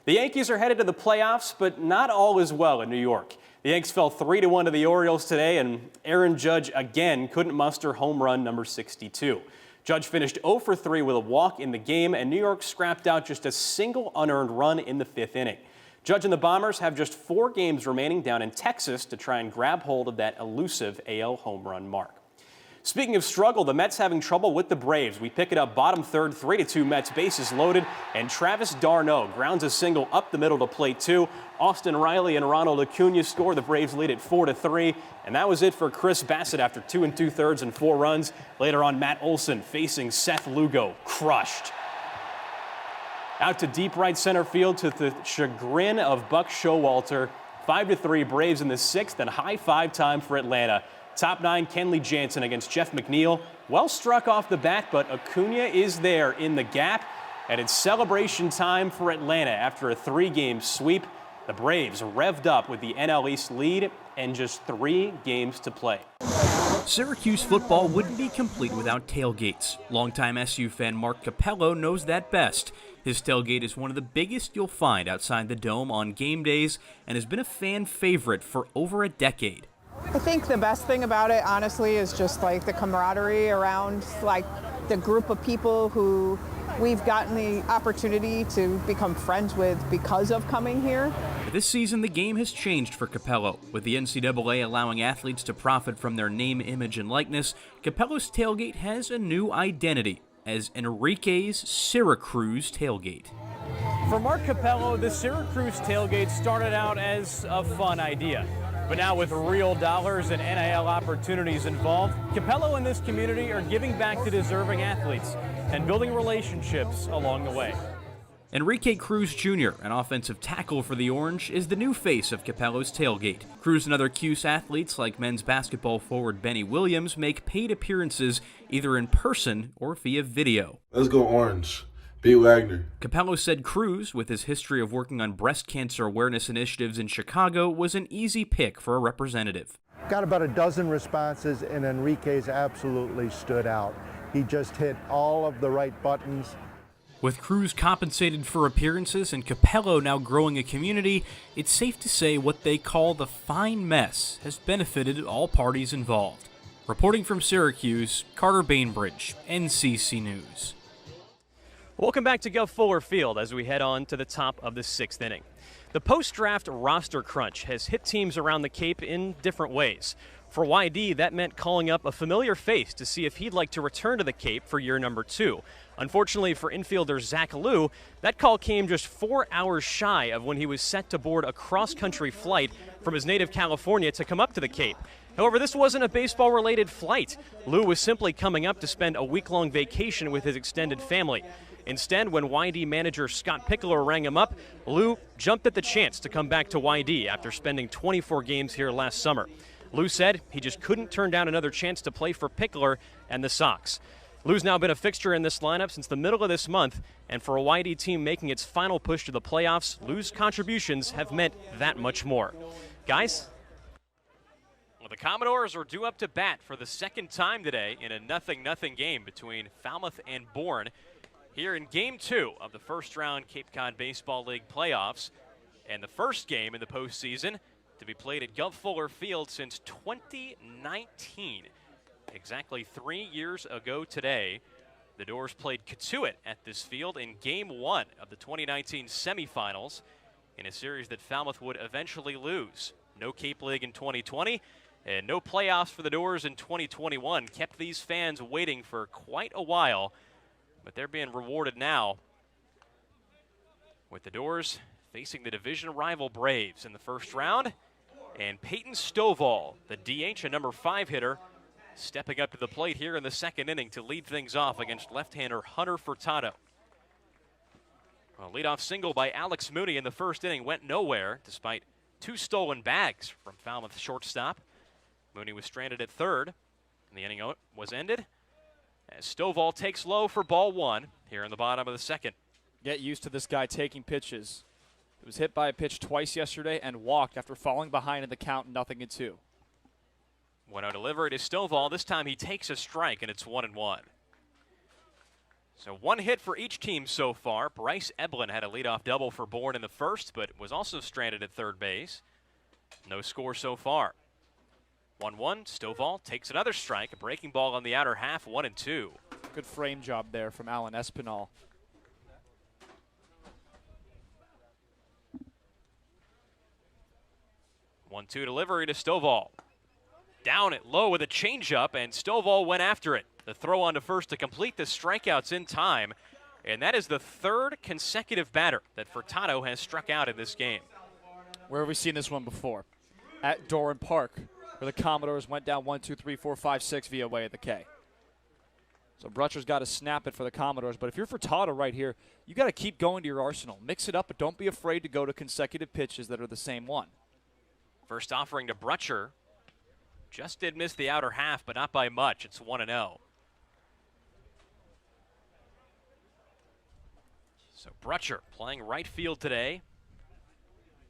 The Yankees are headed to the playoffs, but not all is well in New York. The Yanks fell 3-1 to the Orioles today, and Aaron Judge again couldn't muster home run number 62. Judge finished 0 for 3 with a walk in the game, and New York scrapped out just a single unearned run in the 5th inning. Judge and the Bombers have just 4 games remaining down in Texas to try and grab hold of that elusive AL home run mark. Speaking of struggle, the Mets having trouble with the Braves. We pick it up bottom third, 3-2 Mets, bases loaded, and Travis d'Arnaud grounds a single up the middle to plate 2. Austin Riley and Ronald Acuna score. The Braves lead at 4-3, and that was it for Chris Bassett after 2 2/3 and 4 runs. Later on, Matt Olson facing Seth Lugo, crushed. Out to deep right center field to the chagrin of Buck Showalter. 5-3 Braves in the 6th, and high 5 time for Atlanta. Top 9, Kenley Jansen against Jeff McNeil. Well struck off the bat, but Acuna is there in the gap. And it's celebration time for Atlanta after a 3-game sweep. The Braves revved up with the NL East lead and just 3 games to play. Syracuse football wouldn't be complete without tailgates. Longtime SU fan Mark Capello knows that best. His tailgate is one of the biggest you'll find outside the Dome on game days and has been a fan favorite for over a decade. I think the best thing about it, honestly, is just like the camaraderie around like the group of people who we've gotten the opportunity to become friends with because of coming here. This season, the game has changed for Capello. With the NCAA allowing athletes to profit from their name, image, and likeness, Capello's tailgate has a new identity as Enrique's Syracuse tailgate. For Mark Capello, the Syracuse tailgate started out as a fun idea. But now with real dollars and NIL opportunities involved, Capello and this community are giving back to deserving athletes and building relationships along the way. Enrique Cruz Jr., an offensive tackle for the Orange, is the new face of Capello's tailgate. Cruz and other Cuse athletes like men's basketball forward Benny Williams make paid appearances either in person or via video. Let's go Orange. B. Wagner. Capello said Cruz, with his history of working on breast cancer awareness initiatives in Chicago, was an easy pick for a representative. Got about a dozen responses, and Enrique's absolutely stood out. He just hit all of the right buttons. With Cruz compensated for appearances and Capello now growing a community, it's safe to say what they call the fine mess has benefited all parties involved. Reporting from Syracuse, Carter Bainbridge, NCC News. Welcome back to Gov Fuller Field as we head on to the top of the 6th inning. The post-draft roster crunch has hit teams around the Cape in different ways. For YD, that meant calling up a familiar face to see if he'd like to return to the Cape for year number 2. Unfortunately for infielder Zach Liu, that call came just 4 hours shy of when he was set to board a cross-country flight from his native California to come up to the Cape. However, this wasn't a baseball-related flight. Liu was simply coming up to spend a week-long vacation with his extended family. Instead, when YD manager Scott Pickler rang him up, Liu jumped at the chance to come back to YD after spending 24 games here last summer. Liu said he just couldn't turn down another chance to play for Pickler and the Sox. Liu's now been a fixture in this lineup since the middle of this month, and for a YD team making its final push to the playoffs, Liu's contributions have meant that much more. Guys? Well, the Commodores are due up to bat for the second time today in a 0-0 game between Falmouth and Bourne here in Game 2 of the first-round Cape Cod Baseball League playoffs, and the first game in the postseason to be played at Gov Fuller Field since 2019. Exactly 3 years ago today, the Doors played Katuitt at this field in Game 1 of the 2019 semifinals in a series that Falmouth would eventually lose. No Cape League in 2020 and no playoffs for the Doors in 2021 kept these fans waiting for quite a while, but they're being rewarded now with the Doors facing the division rival Braves in the first round, and Peyton Stovall, the DH and number 5 hitter, stepping up to the plate here in the second inning to lead things off against left-hander Hunter Furtado. A leadoff single by Alex Mooney in the first inning went nowhere despite 2 stolen bags from Falmouth shortstop. Mooney was stranded at third, and the inning was ended as Stovall takes low for ball 1 here in the bottom of the second. Get used to this guy taking pitches. He was hit by a pitch twice yesterday and walked after falling behind in the count 0-2. 1-0 delivery to Stovall. This time he takes a strike, and it's 1-1. So one hit for each team so far. Bryce Eblin had a leadoff double for Bourne in the first, but was also stranded at third base. No score so far. 1-1, Stovall takes another strike, a breaking ball on the outer half, 1-2. Good frame job there from Alan Espinal. One-two delivery to Stovall. Down it low with a changeup, and Stovall went after it. The throw on to first to complete the strikeouts in time, and that is the third consecutive batter that Furtado has struck out in this game. Where have we seen this one before? At Doran Park, where the Commodores went down 1, 2, 3, 4, 5, 6 via way of the K. So Brutcher's got to snap it for the Commodores, but if you're Furtado right here, you got to keep going to your arsenal. Mix it up, but don't be afraid to go to consecutive pitches that are the same one. First offering to Brutcher. Just did miss the outer half, but not by much. It's 1-0. So Brutcher playing right field today.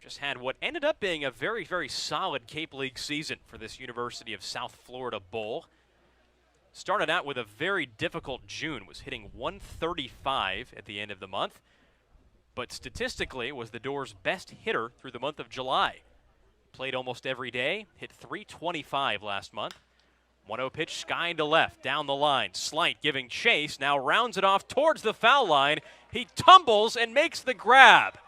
Just had what ended up being a very, very solid Cape League season for this University of South Florida Bull. Started out with a very difficult June, was hitting 135 at the end of the month, but statistically was the Doors' best hitter through the month of July. Played almost every day, hit 325 last month. 1-0 pitch, sky into left, down the line. Slight giving chase, now rounds it off towards the foul line. He tumbles and makes the grab.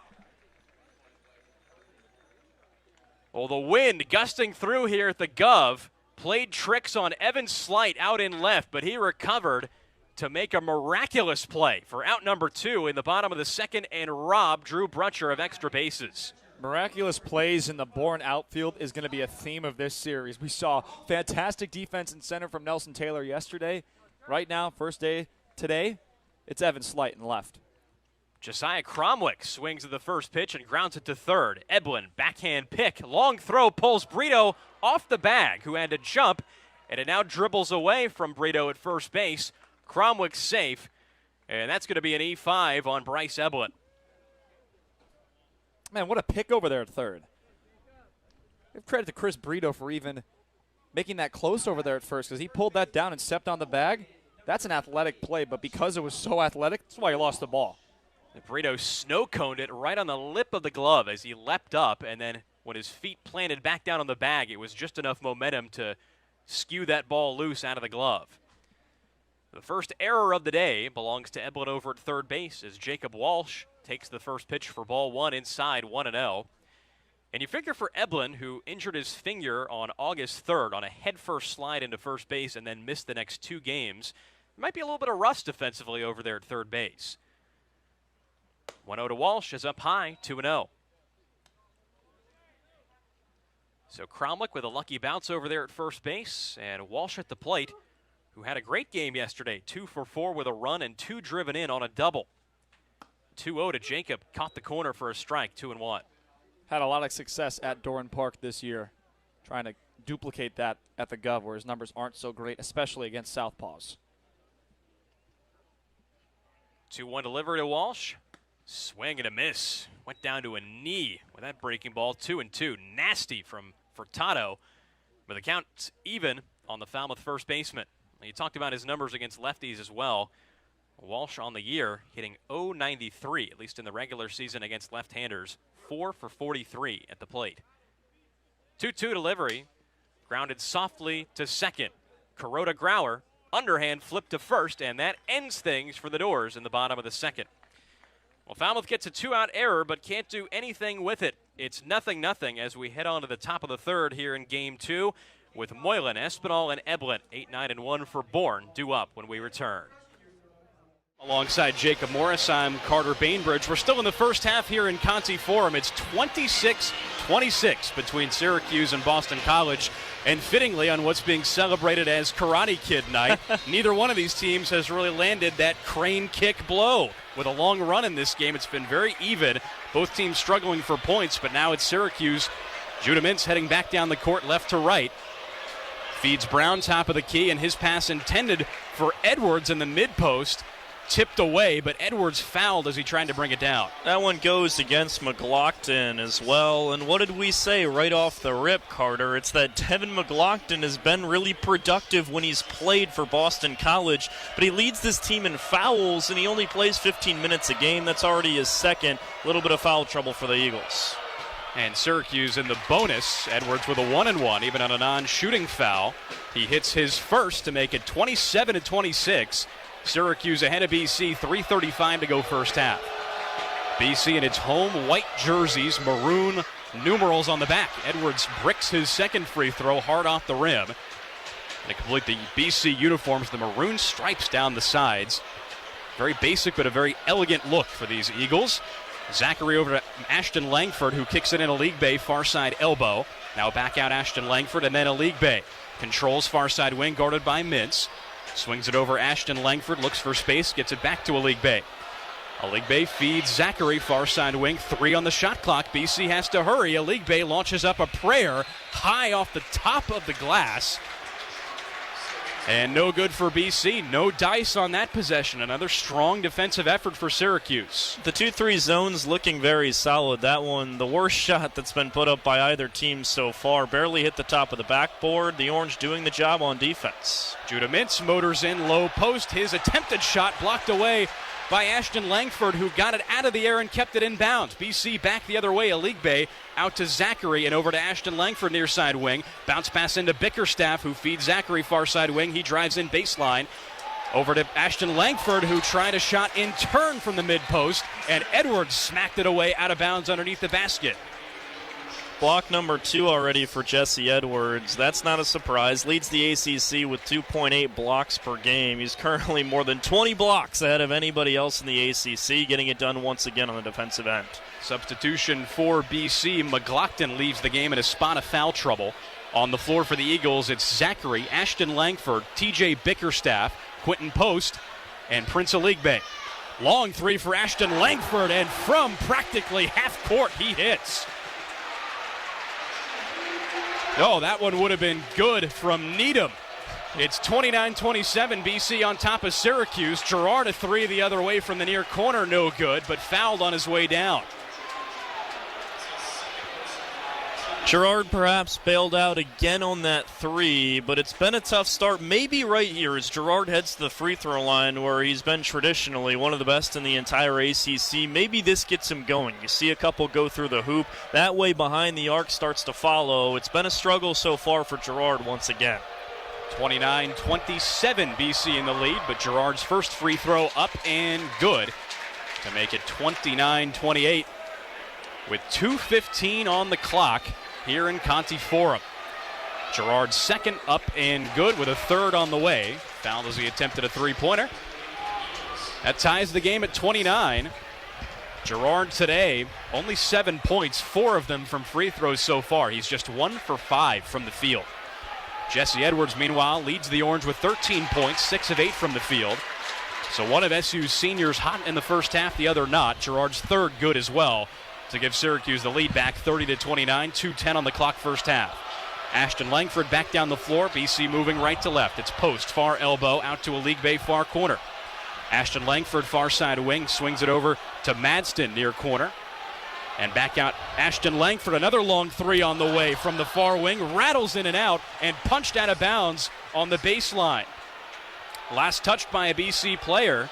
Well, the wind gusting through here at the Gov played tricks on Evan Slight out in left, but he recovered to make a miraculous play for out number 2 in the bottom of the second and rob Drew Brutcher of extra bases. Miraculous plays in the Bourne outfield is going to be a theme of this series. We saw fantastic defense in center from Nelson Taylor yesterday. Right now, first day today, it's Evan Slight in left. Josiah Cromwick swings at the first pitch and grounds it to third. Eblin, backhand pick, long throw, pulls Brito off the bag, who had to jump, and it now dribbles away from Brito at first base. Cromwick safe, and that's going to be an E5 on Bryce Eblin. Man, what a pick over there at third. Give credit to Chris Brito for even making that close over there at first, because he pulled that down and stepped on the bag. That's an athletic play, but because it was so athletic, that's why he lost the ball. Brito snow-coned it right on the lip of the glove as he leapt up, and then when his feet planted back down on the bag, it was just enough momentum to skew that ball loose out of the glove. The first error of the day belongs to Eblin over at third base as Jacob Walsh takes the first pitch for ball 1 inside 1-0. And you figure for Eblin, who injured his finger on August 3rd on a headfirst slide into first base and then missed the next 2 games, there might be a little bit of rust defensively over there at third base. 1-0 to Walsh is up high, 2-0. So Cromwick with a lucky bounce over there at first base, and Walsh at the plate, who had a great game yesterday, 2 for 4 with a run and 2 driven in on a double. 2-0 to Jacob, caught the corner for a strike, 2-1. Had a lot of success at Doran Park this year, trying to duplicate that at the Gov, where his numbers aren't so great, especially against Southpaws. 2-1 delivery to Walsh. Swing and a miss. Went down to a knee with that breaking ball. 2-2. Nasty from Furtado. But the count's even on the Falmouth first baseman. You talked about his numbers against lefties as well. Walsh on the year hitting .093, at least in the regular season against left-handers. 4 for 43 at the plate. 2-2 delivery. Grounded softly to second. Kuroda Grauer. Underhand flip to first, and that ends things for the Doors in the bottom of the second. Well, Falmouth gets a 2-out error, but can't do anything with it. It's 0-0 as we head on to the top of the third here in Game 2 with Moylan, Espinal, and Eblin. 8-9-1 for Bourne, due up when we return. Alongside Jacob Morris, I'm Carter Bainbridge. We're still in the first half here in Conti Forum. It's 26-26 between Syracuse and Boston College. And fittingly, on what's being celebrated as Karate Kid night, neither one of these teams has really landed that crane kick blow. With a long run in this game, it's been very even. Both teams struggling for points, but now it's Syracuse. Judah Mintz heading back down the court left to right. Feeds Brown top of the key, and his pass intended for Edwards in the mid-post. tipped away, but Edwards fouled as he tried to bring it down. That one goes against McLaughlin as well. And what did we say right off the rip, Carter? It's that Devin McLaughlin has been really productive when he's played for Boston College, but he leads this team in fouls, and he only plays 15 minutes a game. That's already his second. A little bit of foul trouble for the Eagles. And Syracuse in the bonus. Edwards with a 1-and-1, even on a non-shooting foul. He hits his first to make it 27-26. Syracuse ahead of BC, 3:35 to go first half. BC in its home white jerseys, maroon numerals on the back. Edwards bricks his second free throw hard off the rim. And to complete the BC uniforms, the maroon stripes down the sides. Very basic but a very elegant look for these Eagles. Zachary over to Ashton Langford, who kicks it in a league bay, far side elbow. Now back out Ashton Langford, and then a league bay. Controls far side wing, guarded by Mintz. Swings it over Ashton Langford, looks for space, gets it back to a league bay. A league bay feeds Zachary, far side wing, 3 on the shot clock. BC has to hurry. A league bay launches up a prayer high off the top of the glass. And no good for BC. No dice on that possession. Another strong defensive effort for Syracuse. The 2-3 zone's looking very solid. That one, the worst shot that's been put up by either team so far. Barely hit the top of the backboard. The Orange doing the job on defense. Judah Mintz motors in low post. His attempted shot blocked away by Ashton Langford, who got it out of the air and kept it in bounds. BC back the other way, a league bay, out to Zachary and over to Ashton Langford near side wing. Bounce pass into Bickerstaff, who feeds Zachary far side wing. He drives in baseline. Over to Ashton Langford, who tried a shot in turn from the mid post, and Edwards smacked it away out of bounds underneath the basket. Block number 2 already for Jesse Edwards. That's not a surprise. Leads the ACC with 2.8 blocks per game. He's currently more than 20 blocks ahead of anybody else in the ACC, getting it done once again on the defensive end. Substitution for BC. McLaughlin leaves the game in a spot of foul trouble. On the floor for the Eagles, it's Zachary, Ashton Langford, TJ Bickerstaff, Quentin Post, and Prince Aligbe. Long 3 for Ashton Langford, and from practically half court, he hits. Oh, that one would have been good from Needham. It's 29-27, BC on top of Syracuse. Gerard a 3 the other way from the near corner, no good, but fouled on his way down. Gerard perhaps bailed out again on that 3, but it's been a tough start. Maybe right here as Gerard heads to the free throw line where he's been traditionally one of the best in the entire ACC. Maybe this gets him going. You see a couple go through the hoop. That way behind the arc starts to follow. It's been a struggle so far for Gerard once again. 29-27 BC in the lead, but Gerard's first free throw up and good to make it 29-28 with 2:15 on the clock here in Conti Forum. Gerard's second up and good with a third on the way. Fouled as he attempted a three-pointer. That ties the game at 29. Gerard today, only 7 points, 4 of them from free throws so far. He's just 1 for 5 from the field. Jesse Edwards, meanwhile, leads the Orange with 13 points, 6 of 8 from the field. So one of SU's seniors hot in the first half, the other not. Gerard's third good as well to give Syracuse the lead back 30-29, 2:10 on the clock first half. Ashton Langford back down the floor, BC moving right to left. It's post, far elbow, out to a league bay far corner. Ashton Langford, far side wing, swings it over to Madston near corner. And back out Ashton Langford, another long 3 on the way from the far wing, rattles in and out and punched out of bounds on the baseline. Last touched by a BC player.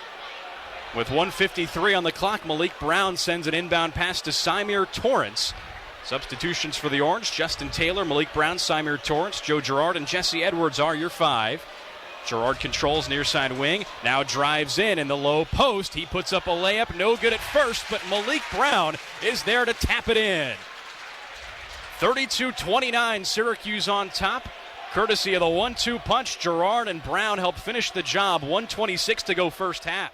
With 1:53 on the clock, Malik Brown sends an inbound pass to Symir Torrance. Substitutions for the Orange: Justin Taylor, Malik Brown, Symir Torrance, Joe Gerard, and Jesse Edwards are your 5. Gerard controls near side wing, now drives in the low post. He puts up a layup, no good at first, but Malik Brown is there to tap it in. 32-29, Syracuse on top. Courtesy of the 1-2 punch, Gerard and Brown help finish the job. 1:26 to go first half.